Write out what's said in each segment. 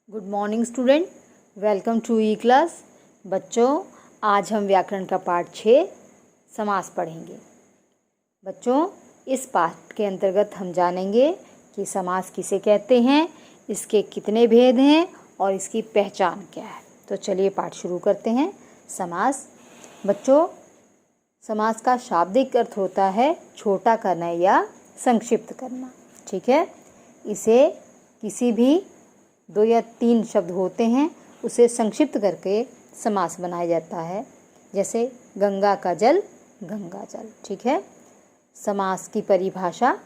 Good morning student, welcome to E class. बच्चों, आज हम व्याकरण का पाठ 6 समास पढ़ेंगे। बच्चों, इस पाठ के अंतर्गत हम जानेंगे कि समास किसे कहते हैं, इसके कितने भेद हैं और इसकी पहचान क्या है। तो चलिए पाठ शुरू करते हैं। समास। बच्चों, समास का शाब्दिक अर्थ होता है छोटा करना या संक्षिप्त करना। ठीक है, इसे किसी भी 2 या 3 शब्द होते हैं उसे संक्षिप्त करके समास बनाया जाता है। जैसे गंगा का जल, गंगा जल। ठीक है। समास की परिभाषा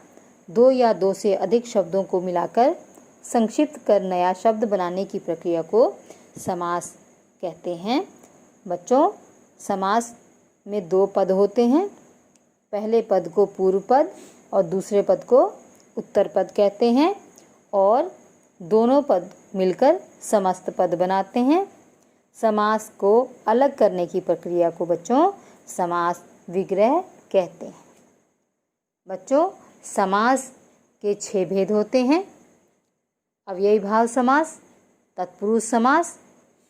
2 या 2 से अधिक शब्दों को मिलाकर संक्षिप्त कर नया शब्द बनाने की प्रक्रिया को समास कहते हैं। बच्चों, समास में 2 पद होते हैं। पहले पद को पूर्व पद और दूसरे पद को उत्तर पद कहते हैं और दोनों पद मिलकर समस्त पद बनाते हैं। समास को अलग करने की प्रक्रिया को बच्चों समास विग्रह कहते हैं। बच्चों, समास के 6 भेद होते हैं। अव्ययी भाव समास, तत्पुरुष समास,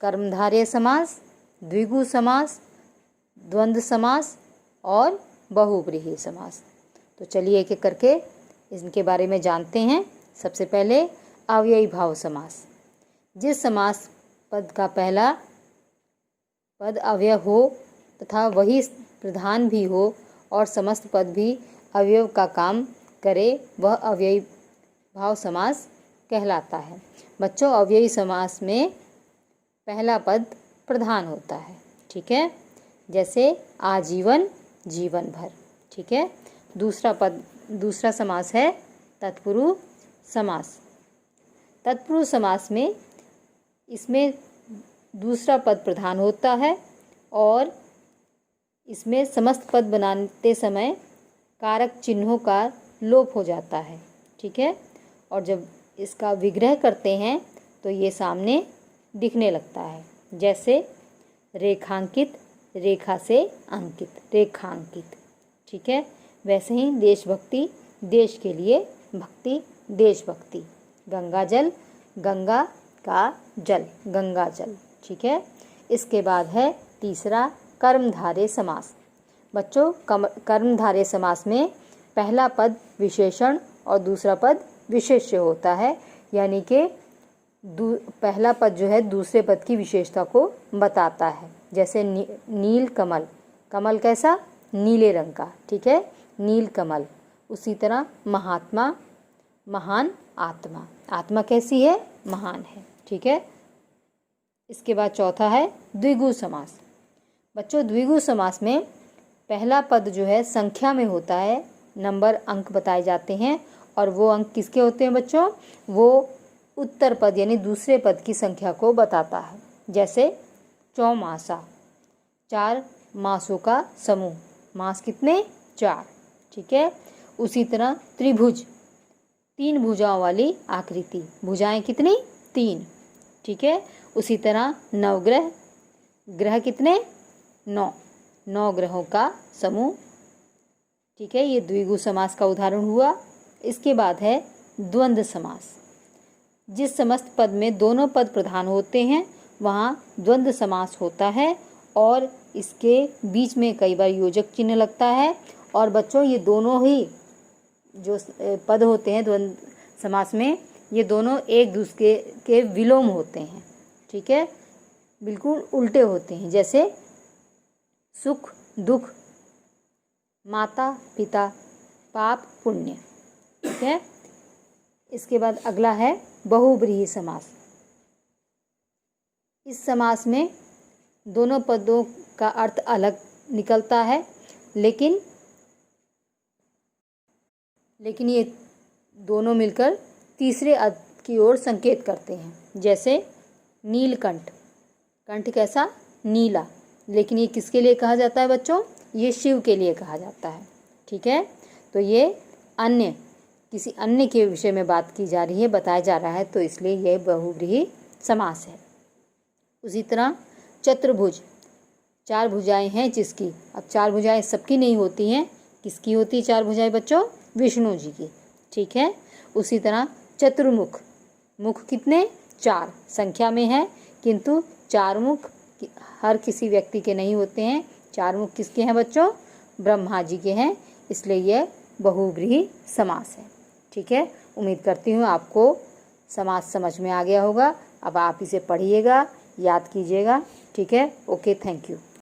कर्मधारय समास, द्विगु समास, द्वंद्व समास और बहुव्रीहि समास। तो चलिए एक एक करके इनके बारे में जानते हैं। सबसे पहले अव्ययी भाव समास। जिस समास पद का पहला पद अव्यय हो तथा वही प्रधान भी हो और समस्त पद भी अवयव का काम करे, वह अव्ययी भाव समास कहलाता है। बच्चों, अव्ययी समास में पहला पद प्रधान होता है। ठीक है, जैसे आजीवन, जीवन भर। ठीक है। दूसरा समास है तत्पुरुष समास। तत्पुरुष समास में इसमें दूसरा पद प्रधान होता है और इसमें समस्त पद बनाते समय कारक चिन्हों का लोप हो जाता है। ठीक है। और जब इसका विग्रह करते हैं तो ये सामने दिखने लगता है। जैसे रेखांकित, रेखा से अंकित, रेखांकित। ठीक है। वैसे ही देशभक्ति, देश के लिए भक्ति, देशभक्ति। गंगा जल, गंगा का जल, गंगा जल। ठीक है। इसके बाद है तीसरा कर्मधारय समास। बच्चों, कर्मधारय समास में पहला पद विशेषण और दूसरा पद विशेष्य होता है। यानी कि पहला पद जो है दूसरे पद की विशेषता को बताता है। जैसे नील कमल, कमल कैसा? नीले रंग का। ठीक है, नील कमल। उसी तरह महात्मा, महान आत्मा, आत्मा कैसी है? महान है। ठीक है। इसके बाद चौथा है द्विगु समास। बच्चों, द्विगु समास में पहला पद जो है संख्या में होता है, नंबर, अंक बताए जाते हैं और वो अंक किसके होते हैं बच्चों? वो उत्तर पद यानी दूसरे पद की संख्या को बताता है। जैसे चौमासा, 4 मासों का समूह। मास कितने? 4। ठीक है। उसी तरह त्रिभुज, 3 भुजाओं वाली आकृति। भुजाएं कितनी? 3। ठीक है। उसी तरह नवग्रह, ग्रह कितने? 9, 9 ग्रहों का समूह। ठीक है, ये द्विगु समास का उदाहरण हुआ। इसके बाद है द्वंद्व समास। जिस समस्त पद में दोनों पद प्रधान होते हैं वहाँ द्वंद्व समास होता है और इसके बीच में कई बार योजक चिन्ह लगता है। और बच्चों, ये दोनों ही जो पद होते हैं द्वंद्व समास में, ये दोनों एक दूसरे के विलोम होते हैं। ठीक है, बिल्कुल उल्टे होते हैं। जैसे सुख दुख, माता पिता, पाप पुण्य। ठीक है। इसके बाद अगला है बहुव्रीहि समास। इस समास में दोनों पदों का अर्थ अलग निकलता है, लेकिन ये दोनों मिलकर तीसरे अर्थ की ओर संकेत करते हैं। जैसे नीलकंठ, कंठ कैसा? नीला। लेकिन ये किसके लिए कहा जाता है बच्चों? ये शिव के लिए कहा जाता है। ठीक है। तो ये अन्य, किसी अन्य के विषय में बात की जा रही है, बताया जा रहा है, तो इसलिए यह बहुव्रीहि समास है। उसी तरह चतुर्भुज, 4 भुजाएं हैं जिसकी। अब 4 भुजाएं सबकी नहीं होती हैं। किसकी होती 4 भुजाएं बच्चों? विष्णु जी की। ठीक है। उसी तरह चतुर्मुख, मुख कितने? 4 संख्या में है, किंतु 4 मुख हर किसी व्यक्ति के नहीं होते हैं। 4 मुख किसके हैं बच्चों? ब्रह्मा जी के हैं, इसलिए यह बहुव्रीहि समास है। ठीक है, उम्मीद करती हूँ आपको समास समझ में आ गया होगा। अब आप इसे पढ़िएगा, याद कीजिएगा। ठीक है, ओके, थैंक यू।